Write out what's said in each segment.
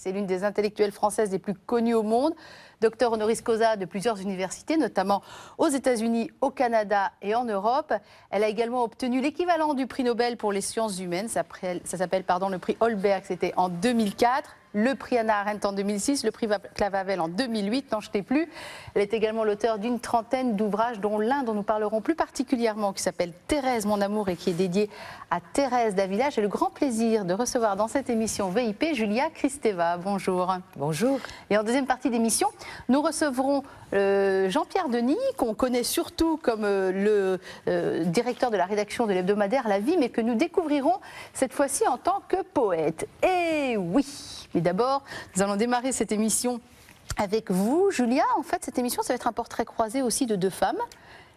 C'est l'une des intellectuelles françaises les plus connues au monde. Docteur honoris causa de plusieurs universités, notamment aux États-Unis, au Canada et en Europe. Elle a également obtenu l'équivalent du prix Nobel pour les sciences humaines. Ça s'appelle le prix Holberg, c'était en 2004. Le prix Hannah Arendt en 2006, le prix Clave-Havel en 2008, n'en jetez plus. Elle est également l'auteure d'une trentaine d'ouvrages, dont l'un dont nous parlerons plus particulièrement, qui s'appelle Thérèse, mon amour, et qui est dédié à Thérèse d'Avila. J'ai le grand plaisir de recevoir dans cette émission VIP Julia Kristeva. Bonjour. Bonjour. Et en deuxième partie d'émission, nous recevrons Jean-Pierre Denis, qu'on connaît surtout comme le directeur de la rédaction de l'hebdomadaire La Vie, mais que nous découvrirons cette fois-ci en tant que poète. Et oui, mais d'abord, nous allons démarrer cette émission avec vous, Julia. En fait, cette émission, ça va être un portrait croisé aussi de deux femmes,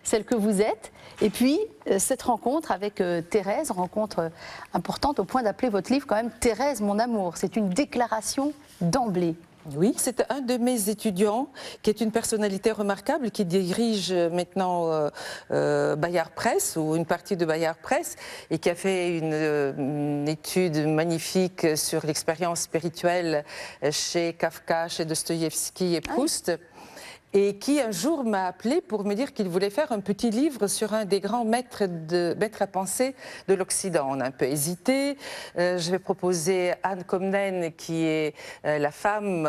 celle que vous êtes, et puis cette rencontre avec Thérèse, rencontre importante au point d'appeler votre livre quand même Thérèse, mon amour. C'est une déclaration d'emblée. Oui, c'est un de mes étudiants qui est une personnalité remarquable, qui dirige maintenant Bayard Presse, ou une partie de Bayard Presse, et qui a fait une étude magnifique sur l'expérience spirituelle chez Kafka, chez Dostoïevski et Proust. Et qui un jour m'a appelé pour me dire qu'il voulait faire un petit livre sur un des grands maîtres à penser de l'Occident. On a un peu hésité. Je vais proposer Anne Comnène, qui est la femme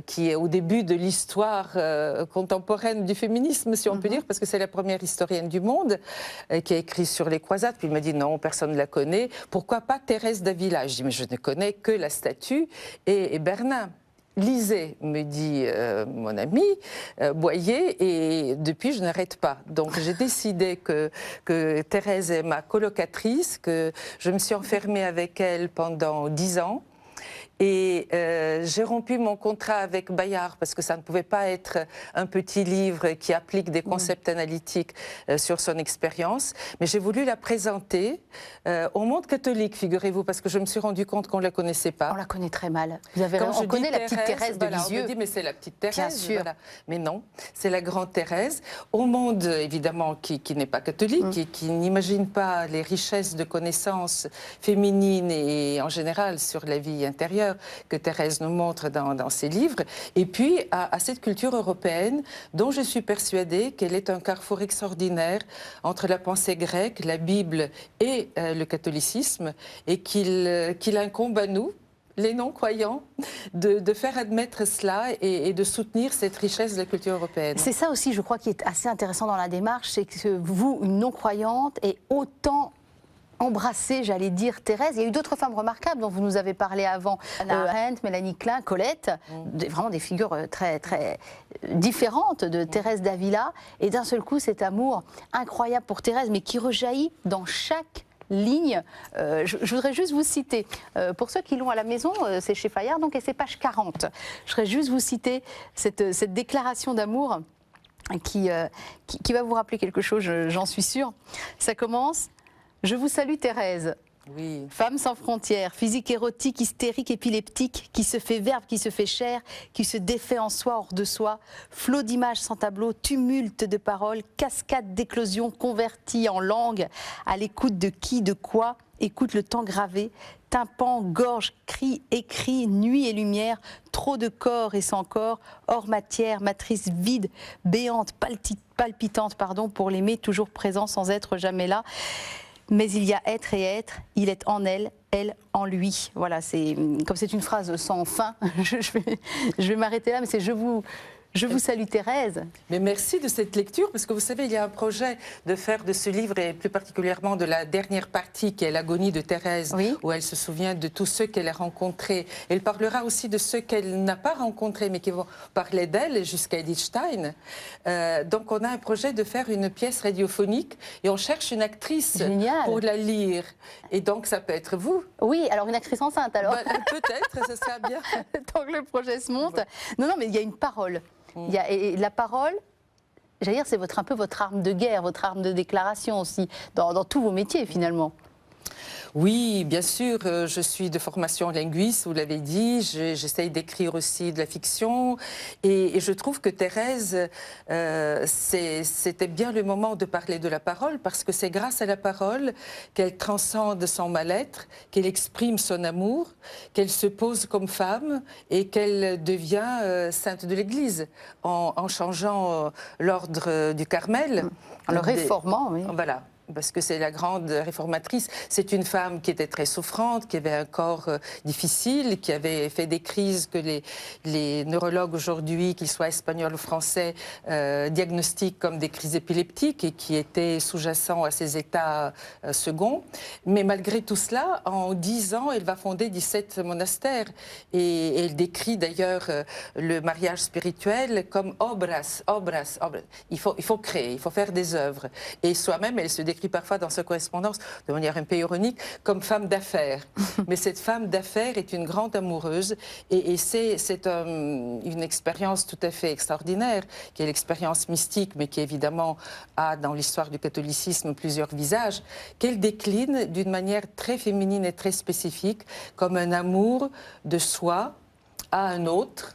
qui est au début de l'histoire contemporaine du féminisme, si on peut dire, parce que c'est la première historienne du monde qui a écrit sur les croisades. Puis il m'a dit non, personne ne la connaît. Pourquoi pas Thérèse d'Avila? Je dis mais je ne connais que la statue et Bernin. Lisez, me dit mon ami Boyer, et depuis je n'arrête pas. Donc j'ai décidé que Thérèse est ma colocatrice, que je me suis enfermée avec elle pendant 10 ans. Et j'ai rompu mon contrat avec Bayard parce que ça ne pouvait pas être un petit livre qui applique des concepts analytiques sur son expérience. Mais j'ai voulu la présenter au monde catholique, figurez-vous, parce que je me suis rendu compte qu'on ne la connaissait pas. On la connaît très mal. Vous avez on connaît la petite Thérèse de Lisieux. On me dit, mais c'est la petite Thérèse. Bien sûr. Voilà. Mais non, c'est la grande Thérèse. Au monde, évidemment, qui n'est pas catholique, qui n'imagine pas les richesses de connaissances féminines et en général sur la vie intérieure que Thérèse nous montre dans ses livres, et puis à cette culture européenne dont je suis persuadée qu'elle est un carrefour extraordinaire entre la pensée grecque, la Bible et le catholicisme, et qu'il incombe à nous, les non-croyants, de faire admettre cela et de soutenir cette richesse de la culture européenne. C'est ça aussi, je crois, qui est assez intéressant dans la démarche, c'est que vous, une non-croyante, est autant embrasser, j'allais dire, Thérèse. Il y a eu d'autres femmes remarquables dont vous nous avez parlé avant. Hannah Arendt, Mélanie Klein, Colette, vraiment des figures très, très différentes de Thérèse d'Avila. Et d'un seul coup, cet amour incroyable pour Thérèse, mais qui rejaillit dans chaque ligne. Je voudrais juste vous citer, pour ceux qui l'ont à la maison, c'est chez Fayard, donc, et c'est page 40. Je voudrais juste vous citer cette déclaration d'amour qui va vous rappeler quelque chose, j'en suis sûre. Ça commence... Je vous salue Thérèse, oui. Femme sans frontières, physique érotique, hystérique, épileptique, qui se fait verbe, qui se fait chair, qui se défait en soi, hors de soi, flot d'images sans tableau, tumulte de paroles, cascade d'éclosions converties en langue, à l'écoute de qui, de quoi, écoute le temps gravé, tympan, gorge, cri, écrit, nuit et lumière, trop de corps et sans corps, hors matière, matrice vide, béante, palpitante, pour l'aimer, toujours présent sans être jamais là. Mais il y a être et être, il est en elle, elle en lui. Voilà, comme c'est une phrase sans fin, je vais m'arrêter là, mais c'est je vous salue Thérèse. Mais merci de cette lecture, parce que vous savez, il y a un projet de faire de ce livre, et plus particulièrement de la dernière partie qui est l'agonie de Thérèse, oui. Où elle se souvient de tous ceux qu'elle a rencontrés. Elle parlera aussi de ceux qu'elle n'a pas rencontrés, mais qui vont parler d'elle jusqu'à Edith Stein. Donc on a un projet de faire une pièce radiophonique, et on cherche une actrice pour la lire. Et donc ça peut être vous. Oui, alors une actrice enceinte alors. Peut-être, ce sera bien. Tant que le projet se monte. Ouais. Non, mais il y a une parole. Et la parole, j'allais dire, c'est un peu votre arme de guerre, votre arme de déclaration aussi, dans tous vos métiers finalement. Oui, bien sûr, je suis de formation linguiste, vous l'avez dit, j'essaye d'écrire aussi de la fiction et je trouve que Thérèse, c'était bien le moment de parler de la parole parce que c'est grâce à la parole qu'elle transcende son mal-être, qu'elle exprime son amour, qu'elle se pose comme femme et qu'elle devient sainte de l'Église en changeant l'ordre du Carmel. En le réformant, oui. Voilà. Parce que c'est la grande réformatrice. C'est une femme qui était très souffrante, qui avait un corps difficile, qui avait fait des crises que les neurologues aujourd'hui, qu'ils soient espagnols ou français, diagnostiquent comme des crises épileptiques et qui étaient sous-jacents à ces états seconds. Mais malgré tout cela, en 10 ans, elle va fonder 17 monastères. Et elle décrit d'ailleurs le mariage spirituel comme obras. Il faut créer, il faut faire des œuvres. Et soi-même, elle se décrit parfois dans sa correspondance, de manière un peu ironique, comme femme d'affaires. Mais cette femme d'affaires est une grande amoureuse et c'est une expérience tout à fait extraordinaire, qui est l'expérience mystique, mais qui évidemment a dans l'histoire du catholicisme plusieurs visages, qu'elle décline d'une manière très féminine et très spécifique, comme un amour de soi à un autre,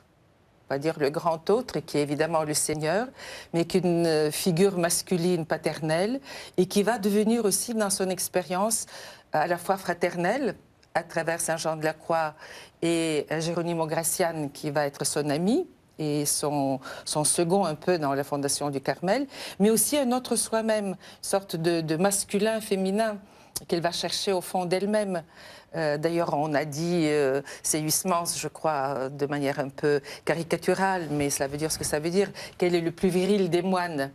pas dire le grand autre, qui est évidemment le Seigneur, mais qui est une figure masculine paternelle et qui va devenir aussi dans son expérience à la fois fraternelle, à travers Saint Jean de la Croix et Geronimo Gracián, qui va être son ami et son second un peu dans la fondation du Carmel, mais aussi un autre soi-même, une sorte de masculin féminin qu'elle va chercher au fond d'elle-même. D'ailleurs, on a dit, c'est Huysmans, je crois, de manière un peu caricaturale, mais cela veut dire ce que ça veut dire, qu'elle est le plus viril des moines.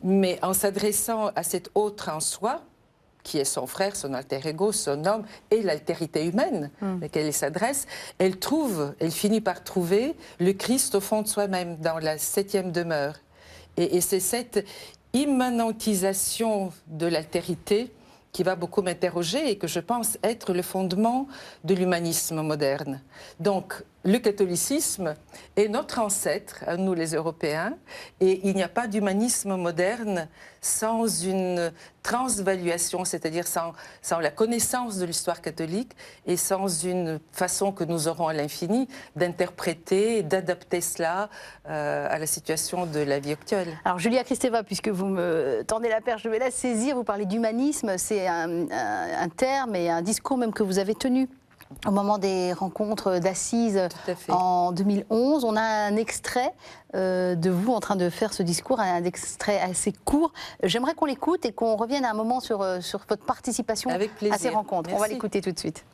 Mais en s'adressant à cet autre en soi, qui est son frère, son alter ego, son homme, et l'altérité humaine à laquelle elle s'adresse, elle finit par trouver le Christ au fond de soi-même, dans la 7e demeure. Et c'est cette immanentisation de l'altérité qui va beaucoup m'interroger et que je pense être le fondement de l'humanisme moderne. Donc, le catholicisme est notre ancêtre, à nous les Européens, et il n'y a pas d'humanisme moderne sans une transvaluation, c'est-à-dire sans la connaissance de l'histoire catholique et sans une façon que nous aurons à l'infini d'interpréter, d'adapter cela à la situation de la vie actuelle. Alors Julia Kristeva, puisque vous me tendez la perche, je vais la saisir. Vous parlez d'humanisme, c'est un terme et un discours même que vous avez tenu au moment des rencontres d'Assise en 2011. On a un extrait de vous en train de faire ce discours, un extrait assez court. J'aimerais qu'on l'écoute et qu'on revienne un moment sur votre participation à ces rencontres. Merci. On va l'écouter tout de suite.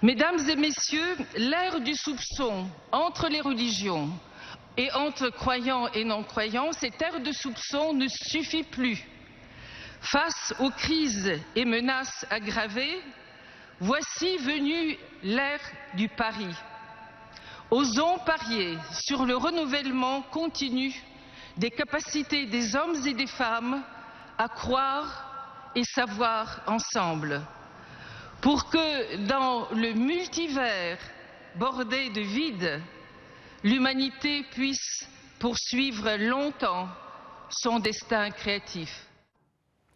Mesdames et messieurs, l'ère du soupçon entre les religions et entre croyants et non-croyants, cette ère de soupçon ne suffit plus. Face aux crises et menaces aggravées, voici venue l'ère du pari. Osons parier sur le renouvellement continu des capacités des hommes et des femmes à croire et savoir ensemble, pour que dans le multivers bordé de vide, l'humanité puisse poursuivre longtemps son destin créatif.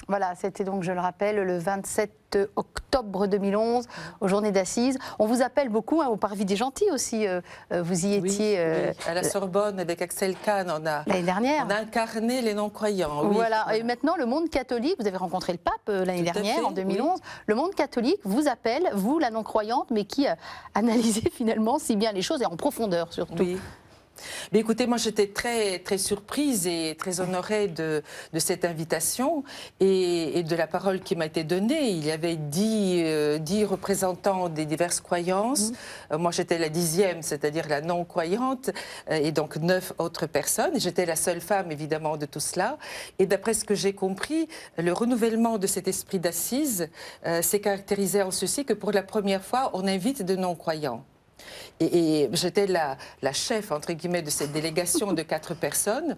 Voilà, c'était donc, je le rappelle, le 27 octobre 2011, aux Journées d'Assises. On vous appelle beaucoup au Parvis des Gentils aussi. Vous y étiez. Oui. À la Sorbonne, avec Axel Kahn, l'année dernière. On a incarné les non-croyants. Oui. Voilà. Et maintenant, le monde catholique, vous avez rencontré le pape l'année dernière, en 2011. Oui. Le monde catholique vous appelle, vous, la non-croyante, mais qui analysez finalement si bien les choses et en profondeur surtout. Oui. Mais écoutez, moi j'étais très, très surprise et très honorée de cette invitation et de la parole qui m'a été donnée. Il y avait 10 représentants des diverses croyances. Moi j'étais la 10e, c'est-à-dire la non-croyante, et donc 9 autres personnes. J'étais la seule femme évidemment de tout cela. Et d'après ce que j'ai compris, le renouvellement de cet esprit d'assises s'est caractérisé en ceci que pour la première fois, on invite de non-croyants. Et j'étais la chef, entre guillemets, de cette délégation de 4 personnes,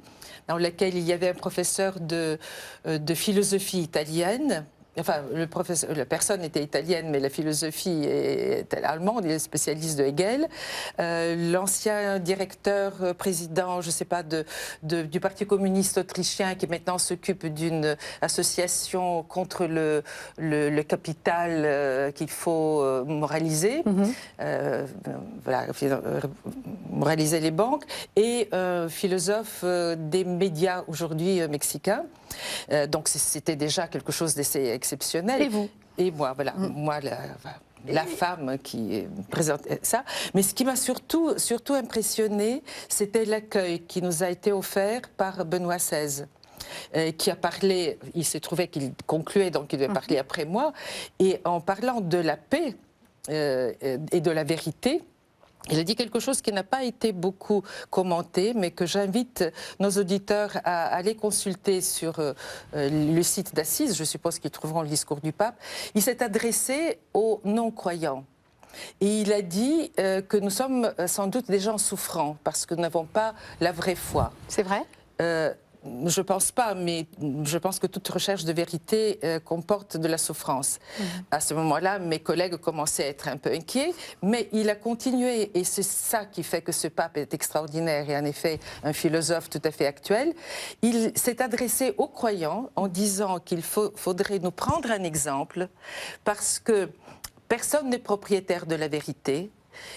dans laquelle il y avait un professeur de philosophie italienne, Enfin, la personne était italienne, mais la philosophie est allemande, il est spécialiste de Hegel. L'ancien directeur, président, je ne sais pas, du Parti communiste autrichien, qui maintenant s'occupe d'une association contre le capital qu'il faut moraliser, voilà, moraliser les banques, et philosophe des médias aujourd'hui mexicains. Donc c'était déjà quelque chose d'assez exceptionnel. Et vous? Et moi, voilà, moi la femme qui présente ça. Mais ce qui m'a surtout impressionné, c'était l'accueil qui nous a été offert par Benoît XVI. Qui a parlé, il s'est trouvé qu'il concluait, donc il devait parler après moi, et en parlant de la paix et de la vérité, il a dit quelque chose qui n'a pas été beaucoup commenté, mais que j'invite nos auditeurs à aller consulter sur le site d'Assise. Je suppose qu'ils trouveront le discours du pape. Il s'est adressé aux non-croyants. Et il a dit que nous sommes sans doute des gens souffrants parce que nous n'avons pas la vraie foi. C'est vrai ? Je ne pense pas, mais je pense que toute recherche de vérité comporte de la souffrance. À ce moment-là, mes collègues commençaient à être un peu inquiets, mais il a continué, et c'est ça qui fait que ce pape est extraordinaire et en effet un philosophe tout à fait actuel. Il s'est adressé aux croyants en disant qu'il faudrait nous prendre un exemple parce que personne n'est propriétaire de la vérité.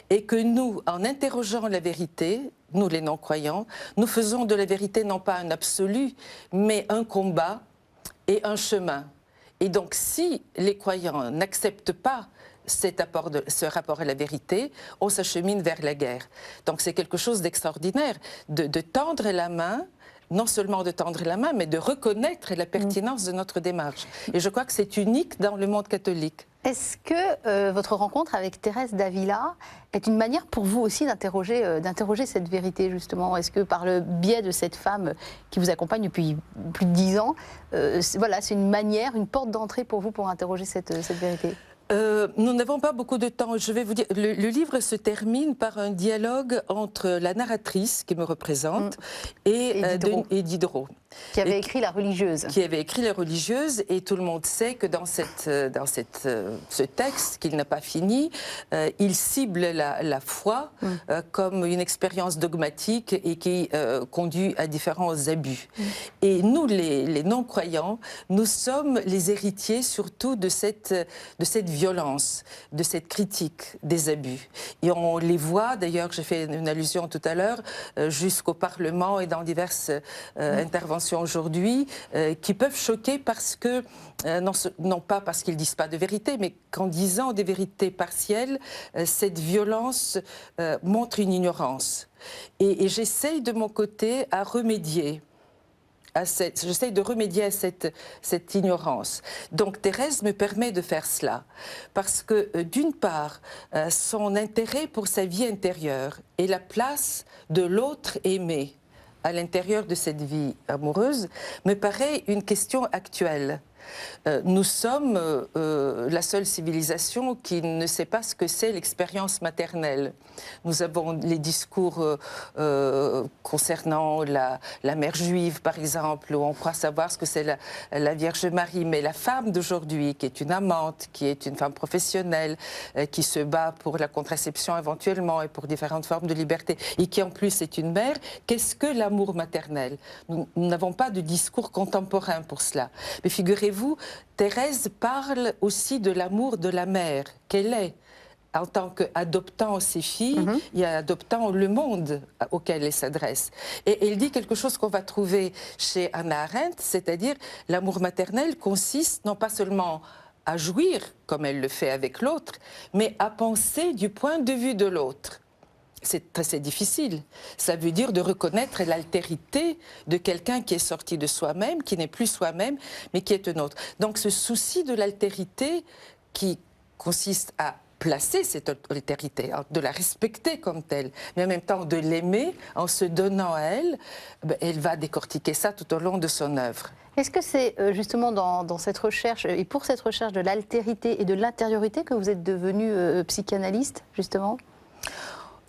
Et que nous, en interrogeant la vérité, nous les non-croyants, nous faisons de la vérité non pas un absolu, mais un combat et un chemin. Et donc si les croyants n'acceptent pas ce rapport à la vérité, on s'achemine vers la guerre. Donc c'est quelque chose d'extraordinaire, de tendre la main, non seulement de tendre la main, mais de reconnaître la pertinence de notre démarche. Et je crois que c'est unique dans le monde catholique. Est-ce que votre rencontre avec Thérèse d'Avila est une manière pour vous aussi d'interroger cette vérité, justement? Est-ce que par le biais de cette femme qui vous accompagne depuis plus de 10 ans, voilà, c'est une manière, une porte d'entrée pour vous pour interroger cette vérité? Nous n'avons pas beaucoup de temps. Je vais vous dire, le livre se termine par un dialogue entre la narratrice qui me représente et Diderot. Qui avait écrit La religieuse. Qui avait écrit La religieuse, et tout le monde sait que dans ce texte, qu'il n'a pas fini, il cible la foi comme une expérience dogmatique et qui conduit à différents abus. Et nous, les non-croyants, nous sommes les héritiers surtout de cette violence, de cette critique des abus. Et on les voit, d'ailleurs, j'ai fait une allusion tout à l'heure, jusqu'au Parlement et dans diverses interventions aujourd'hui, qui peuvent choquer parce que, non pas parce qu'ils ne disent pas de vérité, mais qu'en disant des vérités partielles, cette violence montre une ignorance. Et j'essaye de mon côté à remédier. J'essaie de remédier à cette ignorance. Donc Thérèse me permet de faire cela, parce que d'une part, son intérêt pour sa vie intérieure et la place de l'autre aimé à l'intérieur de cette vie amoureuse me paraît une question actuelle. Nous sommes la seule civilisation qui ne sait pas ce que c'est l'expérience maternelle. Nous avons les discours concernant la mère juive, par exemple, où on croit savoir ce que c'est la Vierge Marie. Mais la femme d'aujourd'hui, qui est une amante, qui est une femme professionnelle, qui se bat pour la contraception éventuellement et pour différentes formes de liberté, et qui en plus est une mère, qu'est-ce que l'amour maternel? Nous n'avons pas de discours contemporain pour cela. Mais figurez-vous, Thérèse parle aussi de l'amour de la mère qu'elle est en tant qu'adoptant ses filles et adoptant le monde auquel elle s'adresse. Et elle dit quelque chose qu'on va trouver chez Hannah Arendt, c'est-à-dire l'amour maternel consiste non pas seulement à jouir, comme elle le fait avec l'autre, mais à penser du point de vue de l'autre. C'est assez difficile. Ça veut dire de reconnaître l'altérité de quelqu'un qui est sorti de soi-même, qui n'est plus soi-même, mais qui est un autre. Donc ce souci de l'altérité qui consiste à placer cette altérité, de la respecter comme telle, mais en même temps de l'aimer en se donnant à elle, elle va décortiquer ça tout au long de son œuvre. Est-ce que c'est justement dans cette recherche, et pour cette recherche de l'altérité et de l'intériorité, que vous êtes devenu psychanalyste, justement ?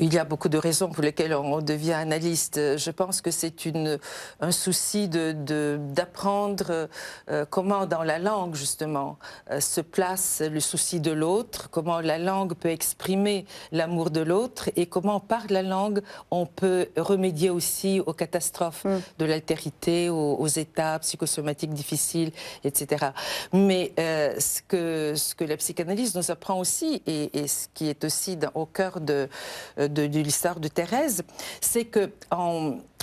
Il y a beaucoup de raisons pour lesquelles on devient analyste. Je pense que c'est un souci d'apprendre comment dans la langue, justement, se place le souci de l'autre, comment la langue peut exprimer l'amour de l'autre et comment par la langue on peut remédier aussi aux catastrophes de l'altérité, aux états psychosomatiques difficiles, etc. Mais ce que la psychanalyse nous apprend aussi, et ce qui est aussi au cœur de l'histoire de Thérèse, c'est que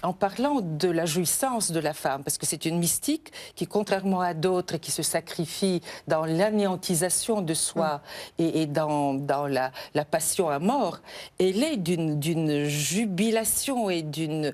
en parlant de la jouissance de la femme, parce que c'est une mystique qui, contrairement à d'autres, qui se sacrifie dans l'anéantisation de soi et dans la passion à mort, elle est d'une jubilation et d'une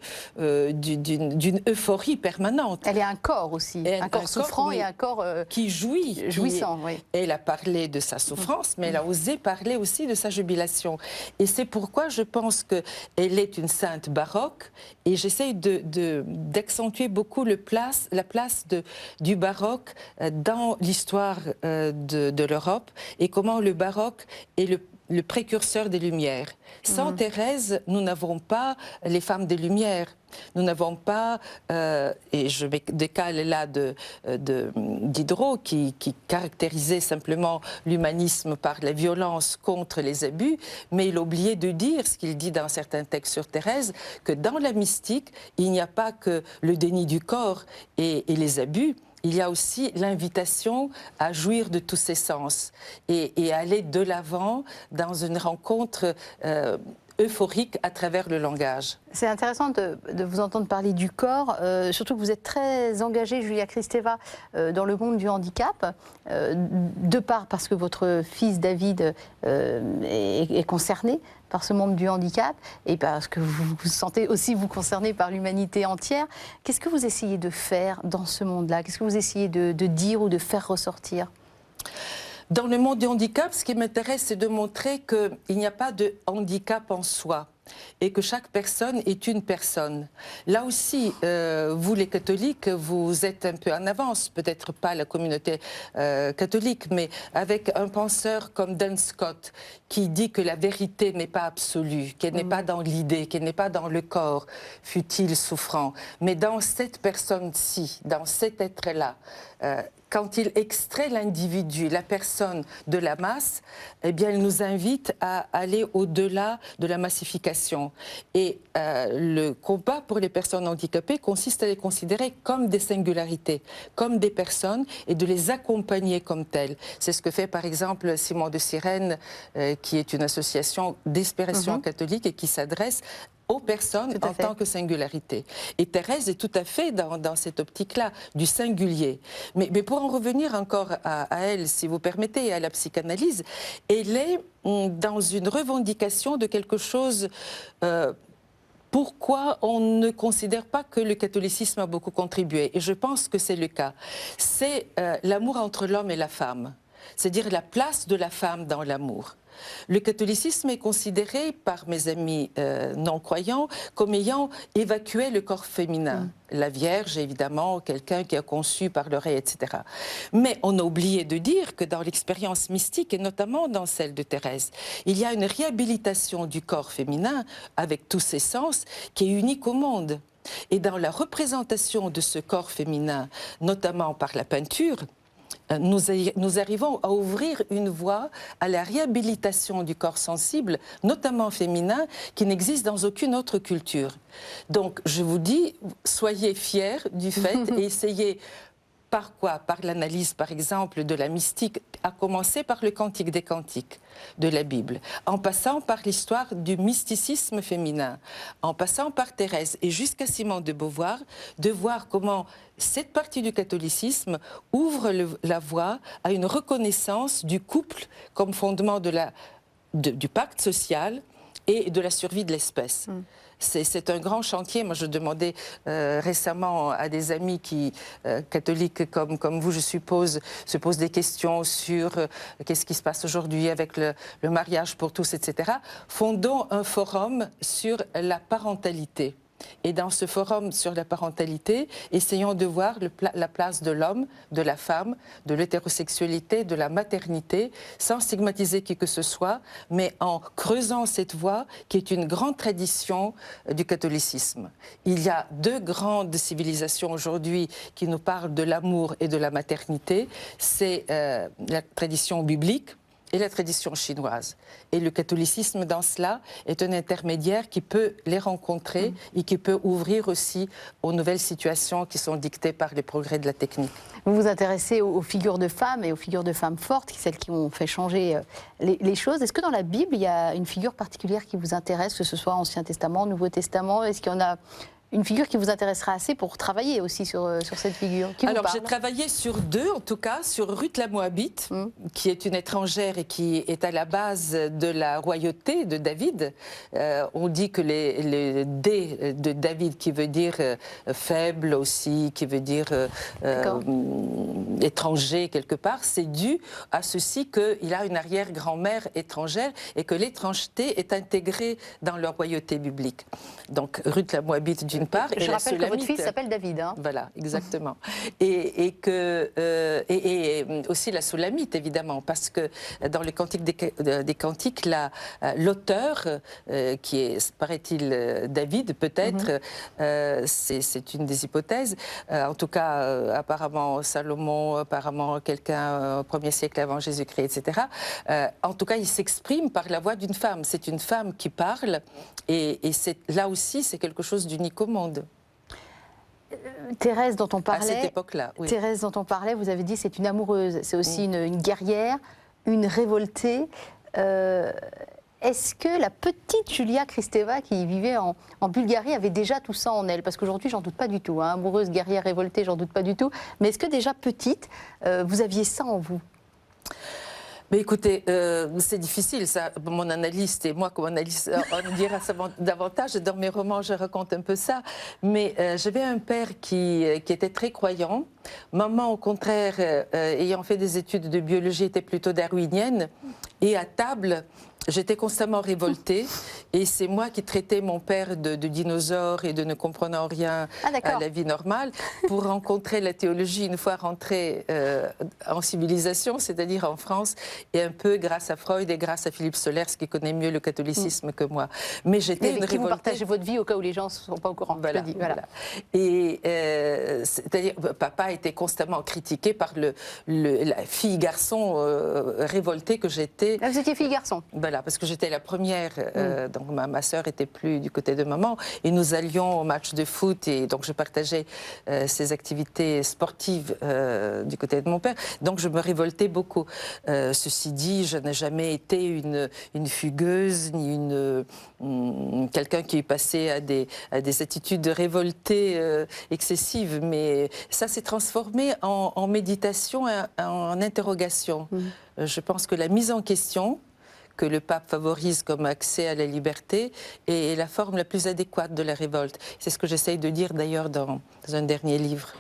euphorie permanente. Elle est un corps aussi, un corps souffrant et un corps qui jouit, jouissant. Oui. Elle a parlé de sa souffrance, mais elle a osé parler aussi de sa jubilation. Et c'est pourquoi je pense qu'elle est une sainte baroque, et j'essaie d'accentuer beaucoup la place du baroque dans l'histoire de l'Europe, et comment le baroque est le précurseur des Lumières. Sans Thérèse, nous n'avons pas les femmes des Lumières. Nous n'avons pas, et je me décale là Diderot, qui caractérisait simplement l'humanisme par la violence contre les abus, mais il oubliait de dire, ce qu'il dit dans certains textes sur Thérèse, que dans la mystique, il n'y a pas que le déni du corps et les abus, il y a aussi l'invitation à jouir de tous ses sens et à aller de l'avant dans une rencontre euphorique à travers le langage. C'est intéressant de vous entendre parler du corps, surtout que vous êtes très engagée, Julia Kristeva, dans le monde du handicap, parce que votre fils David est concerné par ce monde du handicap et parce que vous vous sentez aussi vous concerné par l'humanité entière. Qu'est-ce que vous essayez de faire dans ce monde-là? Qu'est-ce que vous essayez de dire ou de faire ressortir? Dans le monde du handicap, ce qui m'intéresse, c'est de montrer qu'il n'y a pas de handicap en soi et que chaque personne est une personne. Là aussi, vous les catholiques, vous êtes un peu en avance, peut-être pas la communauté catholique, mais avec un penseur comme Duns Scott, qui dit que la vérité n'est pas absolue, qu'elle n'est pas dans l'idée, qu'elle n'est pas dans le corps, fut-il souffrant, mais dans cette personne-ci, dans cet être-là. Quand il extrait l'individu, la personne de la masse, eh bien, il nous invite à aller au-delà de la massification. Et le combat pour les personnes handicapées consiste à les considérer comme des singularités, comme des personnes, et de les accompagner comme telles. C'est ce que fait, par exemple, Simon de Sirène, qui est une association d'espération catholique et qui s'adresse aux personnes en tant que singularité. Et Thérèse est tout à fait dans cette optique-là, du singulier. Mais pour en revenir encore à elle, si vous permettez, et à la psychanalyse, elle est dans une revendication de quelque chose... Pourquoi on ne considère pas que le catholicisme a beaucoup contribué? Et je pense que c'est le cas. C'est l'amour entre l'homme et la femme. C'est-à-dire la place de la femme dans l'amour. Le catholicisme est considéré par mes amis non-croyants comme ayant évacué le corps féminin. La Vierge, évidemment, quelqu'un qui a conçu par l'oreille, etc. Mais on a oublié de dire que dans l'expérience mystique, et notamment dans celle de Thérèse, il y a une réhabilitation du corps féminin avec tous ses sens qui est unique au monde. Et dans la représentation de ce corps féminin, notamment par la peinture, nous arrivons à ouvrir une voie à la réhabilitation du corps sensible, notamment féminin, qui n'existe dans aucune autre culture. Donc, je vous dis, soyez fiers du fait et essayez... Par quoi? Par l'analyse, par exemple, de la mystique, à commencer par le Cantique des Cantiques de la Bible, en passant par l'histoire du mysticisme féminin, en passant par Thérèse et jusqu'à Simone de Beauvoir, de voir comment cette partie du catholicisme ouvre la voie à une reconnaissance du couple comme fondement du pacte social et de la survie de l'espèce. C'est un grand chantier. Moi, je demandais récemment à des amis catholiques comme vous, je suppose, se posent des questions sur qu'est-ce qui se passe aujourd'hui avec le mariage pour tous, etc. Fondons un forum sur la parentalité. Et dans ce forum sur la parentalité, essayons de voir la place de l'homme, de la femme, de l'hétérosexualité, de la maternité, sans stigmatiser qui que ce soit, mais en creusant cette voie qui est une grande tradition du catholicisme. Il y a deux grandes civilisations aujourd'hui qui nous parlent de l'amour et de la maternité. C'est la tradition biblique et la tradition chinoise. Et le catholicisme, dans cela, est un intermédiaire qui peut les rencontrer et qui peut ouvrir aussi aux nouvelles situations qui sont dictées par les progrès de la technique. Vous vous intéressez aux figures de femmes et aux figures de femmes fortes, celles qui ont fait changer les choses. Est-ce que dans la Bible, il y a une figure particulière qui vous intéresse, que ce soit Ancien Testament, Nouveau Testament? Est-ce qu'il y en a une figure qui vous intéressera assez pour travailler aussi sur cette figure? Alors, j'ai travaillé sur deux, en tout cas, sur Ruth la Moabite, qui est une étrangère et qui est à la base de la royauté de David. On dit que les D de David, qui veut dire faible aussi, qui veut dire étranger quelque part, c'est dû à ceci qu'il a une arrière-grand-mère étrangère et que l'étrangeté est intégrée dans la royauté biblique. Donc, Ruth la Moabite, d'une part. Je rappelle que votre fils s'appelle David. Hein. Voilà, exactement. Et aussi la Soulamite, évidemment, parce que dans le Cantique des Cantiques, l'auteur, qui est, paraît-il, David, peut-être, c'est une des hypothèses, en tout cas, apparemment Salomon, apparemment quelqu'un au 1er siècle avant Jésus-Christ, etc. En tout cas, il s'exprime par la voix d'une femme. C'est une femme qui parle, et là aussi, c'est quelque chose d'unique au monde. Thérèse, dont on parlait, à cette époque-là, oui. Thérèse, dont on parlait, vous avez dit c'est une amoureuse, c'est aussi une guerrière, une révoltée. Est-ce que la petite Julia Kristeva, qui vivait en Bulgarie, avait déjà tout ça en elle? Parce qu'aujourd'hui, j'en doute pas du tout. Hein. Amoureuse, guerrière, révoltée, j'en doute pas du tout. Mais est-ce que déjà petite, vous aviez ça en vous? Mais écoutez, c'est difficile, ça. Mon analyste et moi, comme analyste, on dira ça davantage. Dans mes romans, je raconte un peu ça. Mais j'avais un père qui était très croyant. Maman, au contraire, ayant fait des études de biologie, était plutôt darwinienne. Et à table, j'étais constamment révoltée. Et c'est moi qui traitais mon père de dinosaure et de ne comprenant rien à la vie normale, pour rencontrer la théologie une fois rentrée en civilisation, c'est-à-dire en France, et un peu grâce à Freud et grâce à Philippe Solers, qui connaît mieux le catholicisme que moi. Mais j'étais une révoltée. Vous partagez votre vie au cas où les gens ne sont pas au courant. Voilà, voilà. Et c'est-à-dire, papa était constamment critiqué par la fille-garçon révoltée que j'étais. Vous étiez fille-garçon? Voilà, parce que j'étais la première. Donc ma sœur était plus du côté de maman, et nous allions au match de foot, et donc je partageais ces activités sportives du côté de mon père. Donc je me révoltais beaucoup. Ceci dit, je n'ai jamais été une fugueuse ni quelqu'un qui est passé à des attitudes révoltées excessives, mais ça s'est transformé en méditation, en interrogation. Je pense que la mise en question que le pape favorise comme accès à la liberté est la forme la plus adéquate de la révolte. C'est ce que j'essaye de dire d'ailleurs dans un dernier livre.